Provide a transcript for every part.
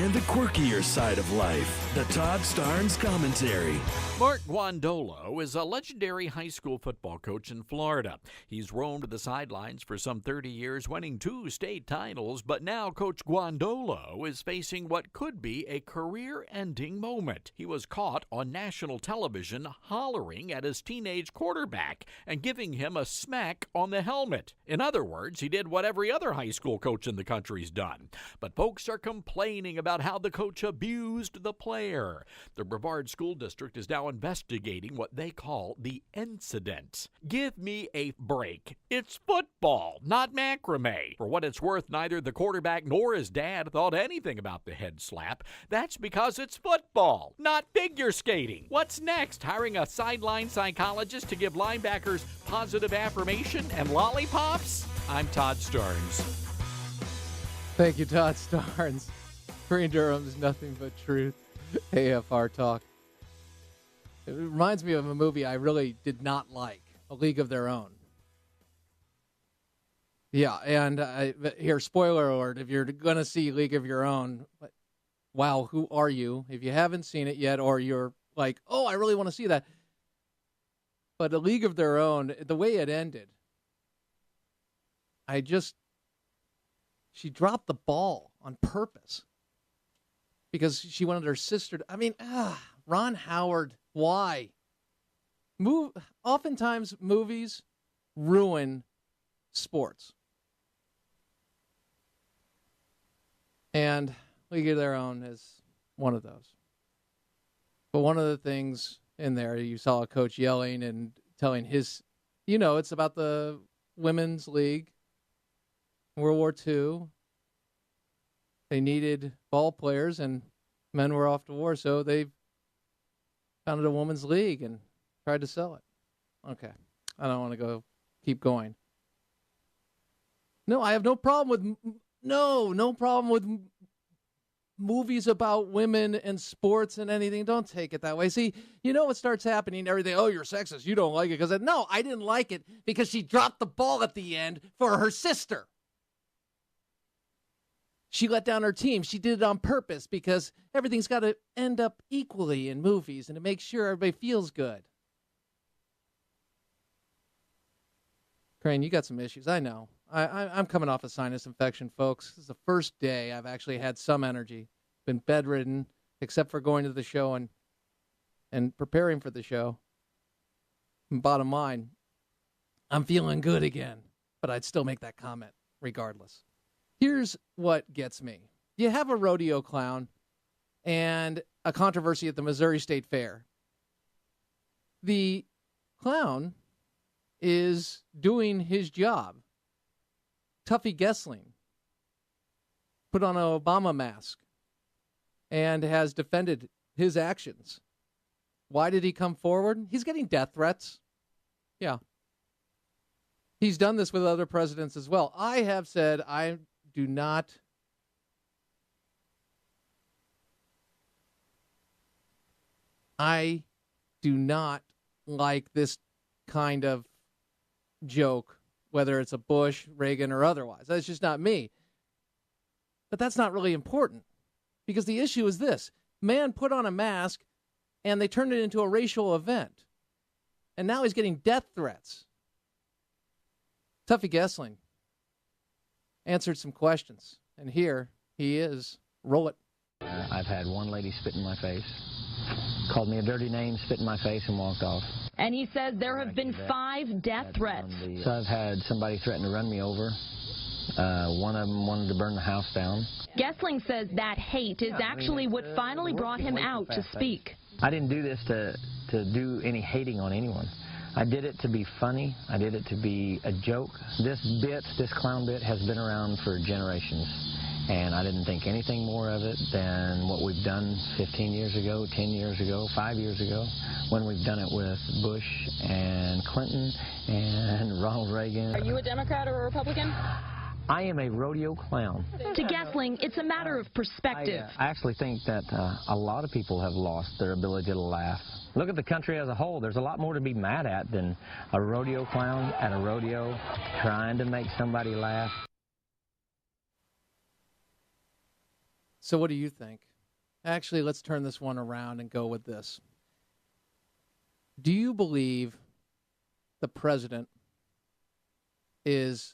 and the quirkier side of life. The Todd Starnes Commentary. Mark Guandolo is a legendary high school football coach in Florida. He's roamed the sidelines for some 30 years, winning 2 state titles, but now Coach Guandolo is facing what could be a career-ending moment. He was caught on national television hollering at his teenage quarterback and giving him a smack on the helmet. In other words, he did what every other high school coach in the country's done. But folks are complaining about how the coach abused the player. The Brevard School District is now investigating what they call the incident. Give me a break. It's football, not macrame. For what it's worth, neither the quarterback nor his dad thought anything about the head slap. That's because it's football, not figure skating. What's next? Hiring a sideline psychologist to give linebackers positive affirmation and lollipops? I'm Todd Starnes. Thank you, Todd Starnes. Green Durham's Nothing But Truth. AFR Talk. It reminds me of a movie I really did not like, A League of Their Own. Yeah, and here, spoiler alert, if you're going to see League of Your Own, wow, who are you? If you haven't seen it yet, or you're like, oh, I really want to see that. But A League of Their Own, the way it ended, she dropped the ball on purpose because she wanted her sister to, Ron Howard, why? Oftentimes movies ruin sports. And League of Their Own is one of those. But one of the things in there, you saw a coach yelling and telling his, it's about the women's league, World War II. They needed ball players and men were off to war, so they founded a women's league and tried to sell it. Okay. I don't want to keep going. No, I have no problem with movies about women and sports and anything. Don't take it that way. See, what starts happening, everything, oh, you're sexist. You don't like it because no, I didn't like it because she dropped the ball at the end for her sister. She let down her team. She did it on purpose because everything's got to end up equally in movies and to make sure everybody feels good. Crane, you got some issues. I know. I'm coming off a sinus infection, folks. This is the first day I've actually had some energy. Been bedridden, except for going to the show and preparing for the show. And bottom line, I'm feeling good again, but I'd still make that comment regardless. Here's what gets me. You have a rodeo clown and a controversy at the Missouri State Fair. The clown is doing his job. Tuffy Gessling put on an Obama mask and has defended his actions. Why did he come forward? He's getting death threats. Yeah. He's done this with other presidents as well. I have said I do not like this kind of joke, whether it's a Bush, Reagan, or otherwise. That's just not me. But that's not really important because the issue is this. Man put on a mask and they turned it into a racial event. And now he's getting death threats. Tuffy Gessling answered some questions. And here he is. Roll it. I've had one lady spit in my face, called me a dirty name, spit in my face, and walked off. And he says there have been 5 death threats. So I've had somebody threaten to run me over. One of them wanted to burn the house down. Gessling says that hate is actually what finally brought him out to speak. I didn't do this to do any hating on anyone. I did it to be funny. I did it to be a joke. This clown bit, has been around for generations. And I didn't think anything more of it than what we've done 15 years ago, 10 years ago, 5 years ago, when we've done it with Bush and Clinton and Ronald Reagan. Are you a Democrat or a Republican? I am a rodeo clown. To Gessling, it's a matter of perspective. I actually think that a lot of people have lost their ability to laugh. Look at the country as a whole. There's a lot more to be mad at than a rodeo clown at a rodeo trying to make somebody laugh. So what do you think? Actually, let's turn this one around and go with this. Do you believe the president is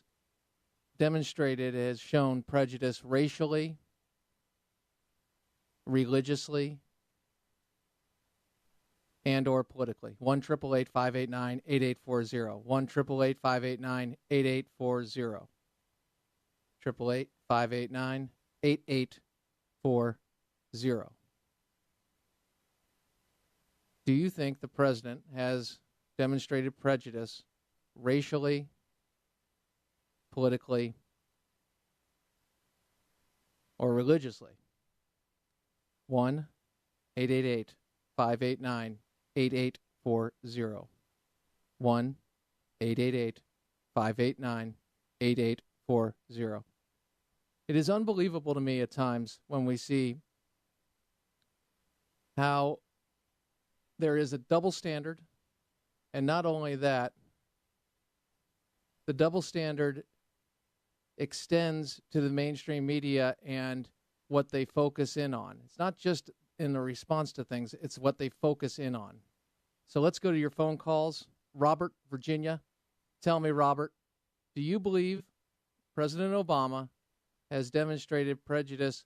has shown prejudice racially, religiously, and or politically? 1-888-589-8840. 1-888-589-8840. 888-589-8840. Do you think the president has demonstrated prejudice racially, politically, or religiously? 1-888-589-8840. 1-888-589-8840. It is unbelievable to me at times when we see how there is a double standard, and not only that, the double standard extends to the mainstream media and what they focus in on. It's not just in the response to things, it's what they focus in on. So let's go to your phone calls. Robert, Virginia. Tell me, Robert, do you believe President Obama has demonstrated prejudice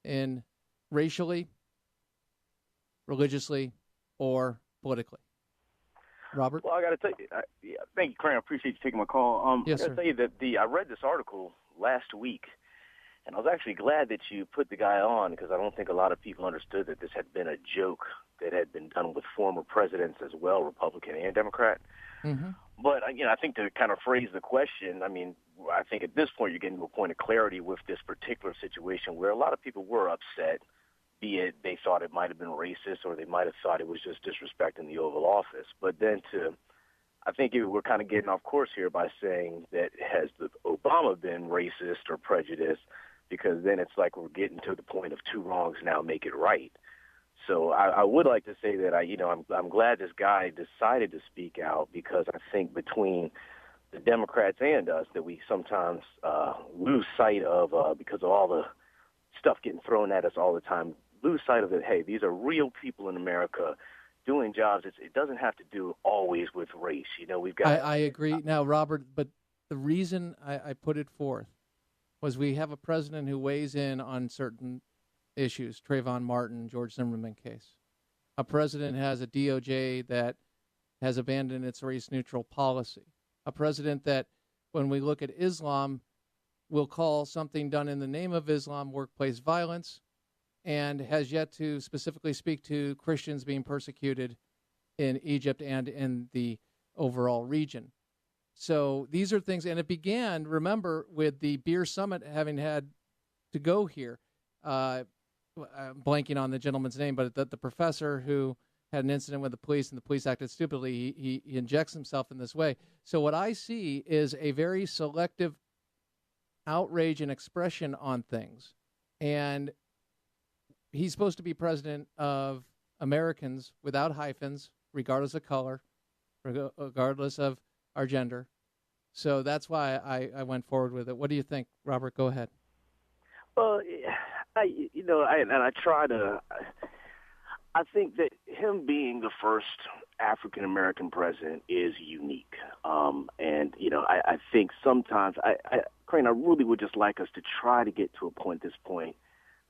in racially, religiously, or politically? Robert? Well, I got to tell you, thank you, Crane. I appreciate you taking my call. Yes, I got sir. to tell you that I read this article last week, and I was actually glad that you put the guy on because I don't think a lot of people understood that this had been a joke that had been done with former presidents as well, Republican and Democrat. Mm-hmm. But, I think to kind of phrase the question, I think at this point you're getting to a point of clarity with this particular situation where a lot of people were upset, be it they thought it might have been racist or they might have thought it was just disrespecting the Oval Office. But then I think we're kind of getting off course here by saying that has Obama been racist or prejudiced, because then it's like we're getting to the point of two wrongs now make it right. So I would like to say that I'm glad this guy decided to speak out, because I think between the Democrats and us that we sometimes lose sight of because of all the stuff getting thrown at us all the time, lose sight of it. Hey, these are real people in America doing jobs. It doesn't have to do always with race. We've got. I agree. Now, Robert, but the reason I put it forth was we have a president who weighs in on certain issues, Trayvon Martin, George Zimmerman case. A president has a DOJ that has abandoned its race-neutral policy. A president that, when we look at Islam, will call something done in the name of Islam workplace violence, and has yet to specifically speak to Christians being persecuted in Egypt and in the overall region. So these are things, and it began, remember, with the beer summit having had to go here. I'm blanking on the gentleman's name, but the professor who had an incident with the police and the police acted stupidly, he injects himself in this way. So what I see is a very selective outrage and expression on things. And he's supposed to be president of Americans without hyphens, regardless of color, regardless of our gender. So that's why I went forward with it. What do you think, Robert? Go ahead. Well, I think that him being the first African-American president is unique. I think sometimes, Crane, I really would just like us to try to get to a point at this point.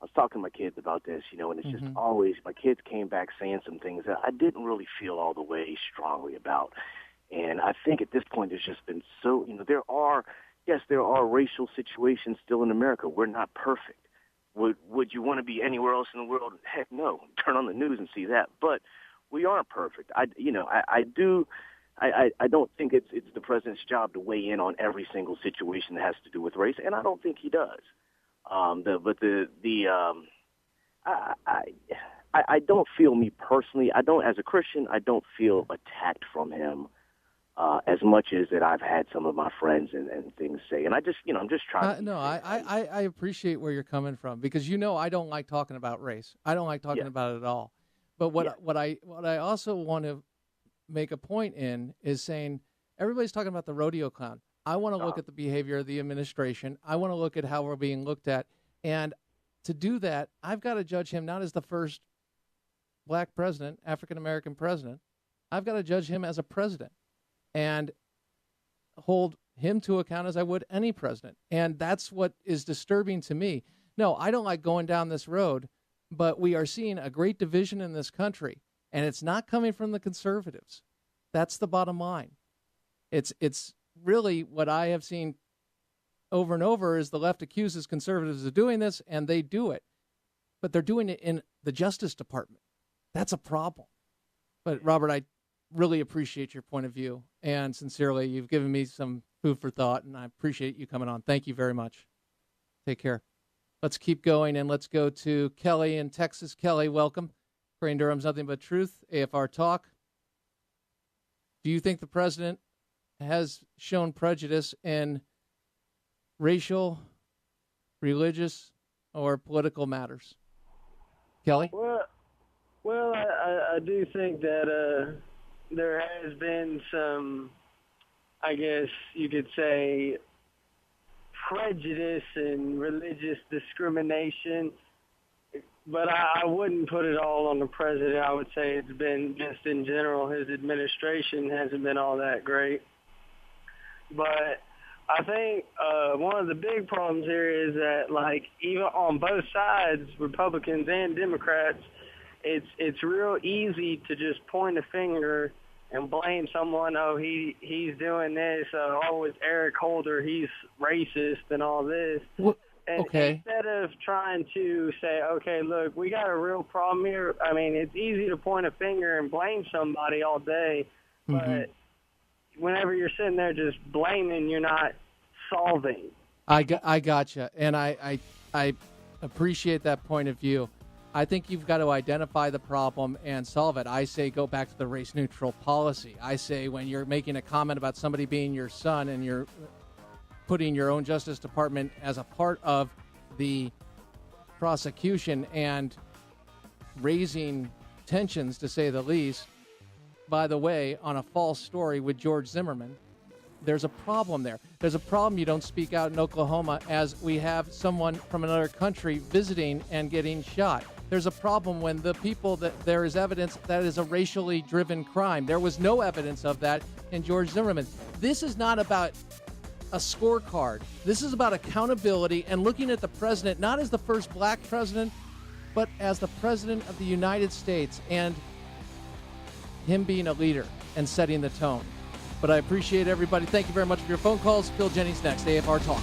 I was talking to my kids about this, and it's just always, my kids came back saying some things that I didn't really feel all the way strongly about. And I think at this point there's just been so, there are racial situations still in America. We're not perfect. Would you want to be anywhere else in the world? Heck no. Turn on the news and see that. But we aren't perfect. I don't think it's the president's job to weigh in on every single situation that has to do with race, and I don't think he does. I don't feel, me personally, as a Christian, I don't feel attacked from him as much as that I've had some of my friends and things say. And I'm just trying to. I appreciate where you're coming from, because I don't like talking about race. I don't like talking about it at all. But what I also want to make a point in is saying everybody's talking about the rodeo clown. I want to look at the behavior of the administration. I want to look at how we're being looked at. And to do that, I've got to judge him not as the first black president, African-American president. I've got to judge him as a president and hold him to account as I would any president. And that's what is disturbing to me. No, I don't like going down this road, but we are seeing a great division in this country, and it's not coming from the conservatives. That's the bottom line. It's really what I have seen over and over is the left accuses conservatives of doing this, and they do it. But they're doing it in the Justice Department. That's a problem. But, Robert, I really appreciate your point of view, and sincerely, you've given me some food for thought, and I appreciate you coming on. Thank you very much. Take care. Let's keep going, and let's go to Kelly in Texas. Kelly, welcome. Crane Durham's Nothing But Truth, AFR Talk. Do you think the president has shown prejudice in racial, religious, or political matters? Kelly? Well, I do think that there has been some, I guess you could say, prejudice and religious discrimination, but I wouldn't put it all on the president. I would say it's been just in general, his administration hasn't been all that great. But I think one of the big problems here is that, like, even on both sides, Republicans and Democrats, it's real easy to just point a finger and blame someone. Oh, he's doing this. Oh, it's Eric Holder. He's racist and all this. Well, and okay. instead of trying to say, okay, look, we got a real problem here. I mean, it's easy to point a finger and blame somebody all day, but whenever you're sitting there just blaming, you're not solving. I gotcha, and I appreciate that point of view. I think you've got to identify the problem and solve it. I say go back to the race-neutral policy. I say when you're making a comment about somebody being your son and you're putting your own Justice Department as a part of the prosecution and raising tensions, to say the least, by the way, on a false story with George Zimmerman, there's a problem there. There's a problem you don't speak out in Oklahoma as we have someone from another country visiting and getting shot. There's a problem when the people that there is evidence that is a racially driven crime. There was no evidence of that in George Zimmerman. This is not about a scorecard. This is about accountability and looking at the president not as the first black president, but as the president of the United States and him being a leader and setting the tone. But I appreciate everybody. Thank you very much for your phone calls. Bill Jennings next, AFR Talk.